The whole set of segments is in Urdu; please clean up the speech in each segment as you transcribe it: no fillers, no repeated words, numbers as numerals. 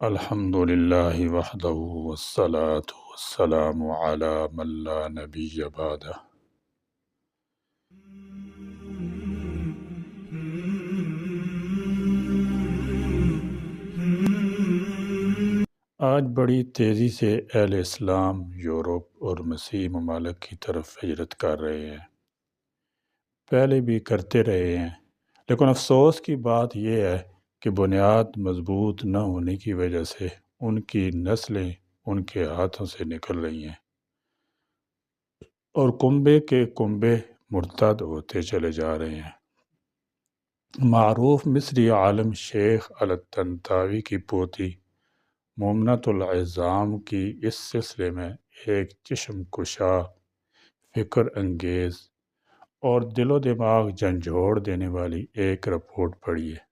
الحمد للہ وحدہ والصلاة والسلام علی من لا نبی بعدہ۔ آج بڑی تیزی سے اہل اسلام یورپ اور مسیحی ممالک کی طرف ہجرت کر رہے ہیں۔ پہلے بھی کرتے رہے ہیں، لیکن افسوس کی بات یہ ہے کہ بنیاد مضبوط نہ ہونے کی وجہ سے ان کی نسلیں ان کے ہاتھوں سے نکل رہی ہیں اور کنبے کے کنبے مرتد ہوتے چلے جا رہے ہیں۔ معروف مصری عالم شیخ الطنطاوی کی پوتی مومنۃ العظام کی اس سلسلے میں ایک چشم کشا، فکر انگیز اور دل و دماغ جھنجھوڑ دینے والی ایک رپورٹ پڑھی ہے۔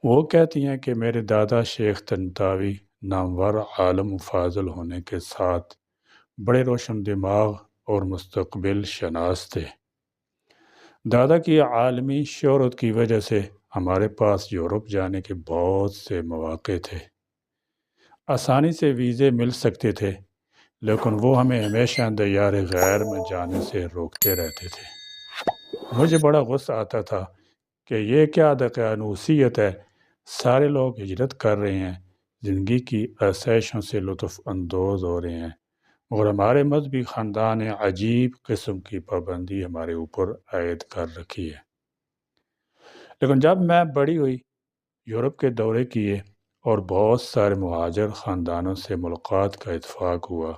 وہ کہتی ہیں کہ میرے دادا شیخ طنطاوی نامور عالم و فاضل ہونے کے ساتھ بڑے روشن دماغ اور مستقبل شناس تھے۔ دادا کی عالمی شہرت کی وجہ سے ہمارے پاس یورپ جانے کے بہت سے مواقع تھے، آسانی سے ویزے مل سکتے تھے، لیکن وہ ہمیں ہمیشہ دیار غیر میں جانے سے روکتے رہتے تھے۔ مجھے بڑا غصہ آتا تھا کہ یہ کیا دقیانوسیت ہے، سارے لوگ ہجرت کر رہے ہیں، زندگی کی آسائشوں سے لطف اندوز ہو رہے ہیں، مگر ہمارے مذہبی خاندان نے عجیب قسم کی پابندی ہمارے اوپر عائد کر رکھی ہے۔ لیکن جب میں بڑی ہوئی، یورپ کے دورے کیے اور بہت سارے مہاجر خاندانوں سے ملاقات کا اتفاق ہوا،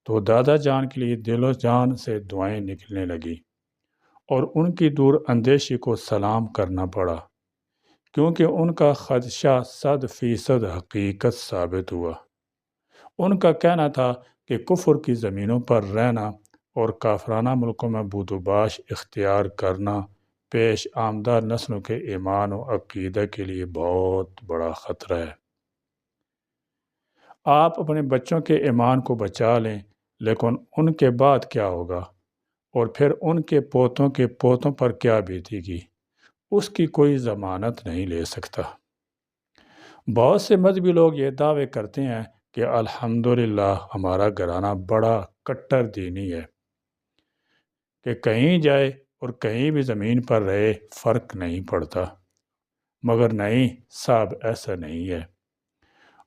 تو دادا جان کے لیے دل و جان سے دعائیں نکلنے لگی اور ان کی دور اندیشی کو سلام کرنا پڑا، کیونکہ ان کا خدشہ 100% حقیقت ثابت ہوا۔ ان کا کہنا تھا کہ کفر کی زمینوں پر رہنا اور کافرانہ ملکوں میں بود و باش اختیار کرنا پیش آمدہ نسلوں کے ایمان و عقیدہ کے لیے بہت بڑا خطرہ ہے۔ آپ اپنے بچوں کے ایمان کو بچا لیں، لیکن ان کے بعد کیا ہوگا، اور پھر ان کے پوتوں پر کیا بیتے گی، اس کی کوئی ضمانت نہیں لے سکتا۔ بہت سے مذہبی لوگ یہ دعوے کرتے ہیں کہ الحمدللہ ہمارا گھرانہ بڑا کٹر دینی ہے، کہ کہیں جائے اور کہیں بھی زمین پر رہے فرق نہیں پڑتا، مگر نہیں صاحب، ایسا نہیں ہے۔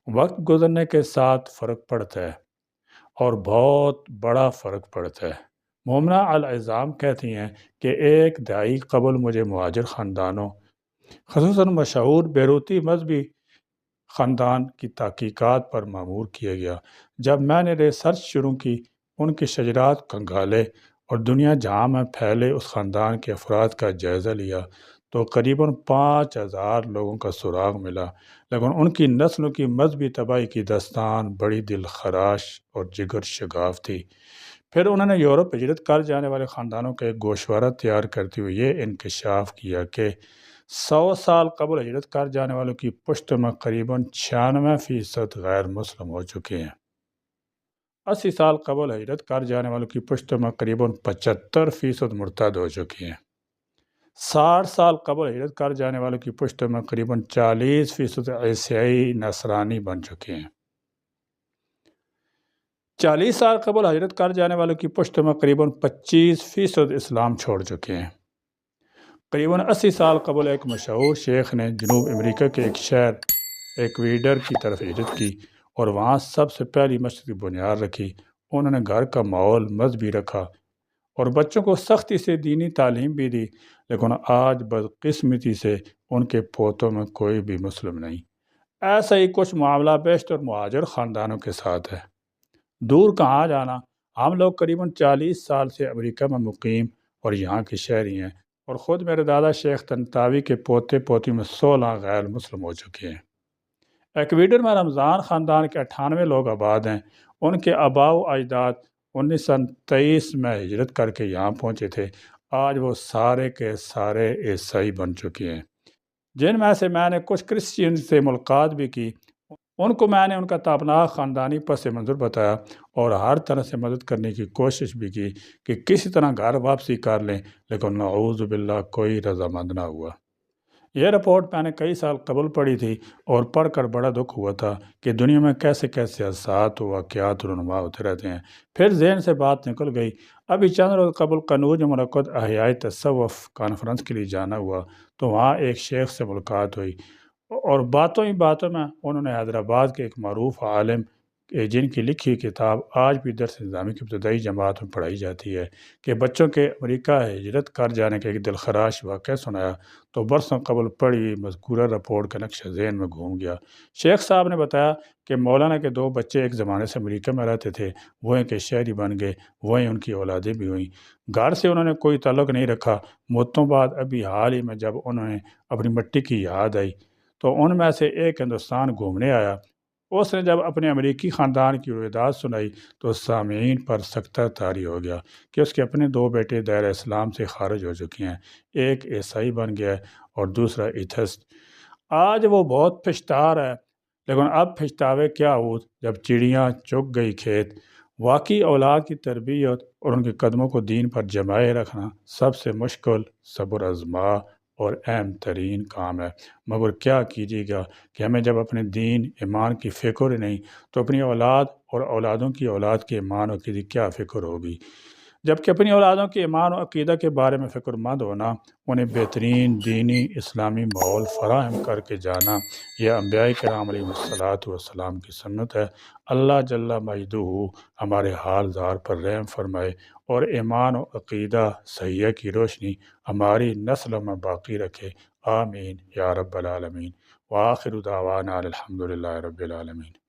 وقت گزرنے کے ساتھ فرق پڑتا ہے، اور بہت بڑا فرق پڑتا ہے۔ مومنہ العظام کہتی ہیں کہ ایک دہائی قبل مجھے مہاجر خاندانوں، خصوصاً مشہور بیروتی مذہبی خاندان کی تحقیقات پر مامور کیا گیا۔ جب میں نے ریسرچ شروع کی، ان کے شجرات کھنگالے اور دنیا جہاں میں پھیلے اس خاندان کے افراد کا جائزہ لیا، تو قریباً 5000 لوگوں کا سراغ ملا، لیکن ان کی نسلوں کی مذہبی تباہی کی داستان بڑی دل خراش اور جگر شگاف تھی۔ پھر انہوں نے یورپ ہجرت کر جانے والے خاندانوں کا ایک گوشوارہ تیار کرتے ہوئے یہ انکشاف کیا کہ 100 سال قبل ہجرت کر جانے والوں کی پشت میں قریباً 96% غیر مسلم ہو چکے ہیں۔ 80 سال قبل ہجرت کر جانے والوں کی پشت میں قریباً 75% مرتد ہو چکے ہیں۔ 60 سال قبل ہجرت کر جانے والوں کی پشت میں قریباً 40% عیسائی نصرانی بن چکے ہیں۔ 40 سال قبل ہجرت کر جانے والوں کی پشت میں قریباً 25% اسلام چھوڑ چکے ہیں۔ قریباً 80 سال قبل ایک مشہور شیخ نے جنوب امریکہ کے ایک شہر ایکویڈر کی طرف ہجرت کی اور وہاں سب سے پہلی مسجد کی بنیاد رکھی۔ انہوں نے گھر کا ماحول مذہبی رکھا اور بچوں کو سختی سے دینی تعلیم بھی دی، لیکن آج بدقسمتی سے ان کے پوتوں میں کوئی بھی مسلم نہیں۔ ایسا ہی کچھ معاملہ بیشتر مہاجر خاندانوں کے ساتھ ہے۔ دور کہاں جانا، ہم لوگ قریباً 40 سال سے امریکہ میں مقیم اور یہاں کے شہری ہیں، اور خود میرے دادا شیخ طنطاوی کے پوتے پوتی میں 16 غیر مسلم ہو چکے ہیں۔ ایکویڈر میں رمضان خاندان کے 98 لوگ آباد ہیں۔ ان کے آباء و اجداد 1923 میں ہجرت کر کے یہاں پہنچے تھے۔ آج وہ سارے کے سارے عیسائی بن چکے ہیں، جن میں سے میں نے کچھ کرسچین سے ملاقات بھی کی۔ ان کو میں نے ان کا تابناک خاندانی پس منظر بتایا اور ہر طرح سے مدد کرنے کی کوشش بھی کی کہ کسی طرح گھر واپسی کر لیں، لیکن نعوذ باللہ کوئی رضامند نہ ہوا۔ یہ رپورٹ میں نے کئی سال قبل پڑھی تھی اور پڑھ کر بڑا دکھ ہوا تھا کہ دنیا میں کیسے کیسے حادثات و واقعات رونما ہوتے رہتے ہیں۔ پھر ذہن سے بات نکل گئی۔ ابھی چند روز قبل قنوج میں منعقد احیاء تصوف کانفرنس کے لیے جانا ہوا تو وہاں ایک شیخ سے ملاقات ہوئی، اور باتوں ہی باتوں میں انہوں نے حیدرآباد کے ایک معروف عالم جن کی لکھی کتاب آج بھی درس نظامی کی ابتدائی جماعت میں پڑھائی جاتی ہے کہ بچوں کے امریکہ ہجرت کر جانے کا ایک دلخراش واقعہ سنایا تو برسوں قبل پڑھی مذکورہ رپورٹ کا نقشہ ذہن میں گھوم گیا۔ شیخ صاحب نے بتایا کہ مولانا کے 2 بچے ایک زمانے سے امریکہ میں رہتے تھے، وہیں کے شہری بن گئے، وہیں ان کی اولادیں بھی ہوئیں۔ گھر سے انہوں نے کوئی تعلق نہیں رکھا۔ مدتوں بعد ابھی حال ہی میں جب انہوں نے اپنی مٹی کی یاد آئی تو ان میں سے ایک ہندوستان گھومنے آیا۔ اس نے جب اپنے امریکی خاندان کی روایات سنائی تو سامعین پر سکتہ طاری ہو گیا کہ اس کے اپنے 2 بیٹے دائرہ اسلام سے خارج ہو چکے ہیں، ایک عیسائی بن گیا ہے اور دوسرا ایتھسٹ۔ آج وہ بہت پچھتا رہا ہے، لیکن اب پچھتاوے کیا ہو جب چڑیاں چگ گئی کھیت۔ واقعی اولاد کی تربیت اور ان کے قدموں کو دین پر جمائے رکھنا سب سے مشکل، صبر آزما اور اہم ترین کام ہے، مگر کیا کیجیے گا کہ ہمیں جب اپنے دین ایمان کی فکر ہی نہیں تو اپنی اولاد اور اولادوں کی اولاد کے ایمان و عقیدے کی کیا فکر ہوگی۔ جبکہ اپنی اولادوں کے ایمان و عقیدہ کے بارے میں فکر مند ہونا، انہیں بہترین دینی اسلامی ماحول فراہم کر کے جانا، یہ انبیاء کرام علیہ الصلاۃ والسلام کی سنت ہے۔ اللہ جل مجدہ ہمارے حال زار پر رحم فرمائے اور ایمان و عقیدہ صحیحہ کی روشنی ہماری نسلوں میں باقی رکھے، آمین یا رب العالمین۔ وآخر دعوانا الحمد للہ رب العالمین۔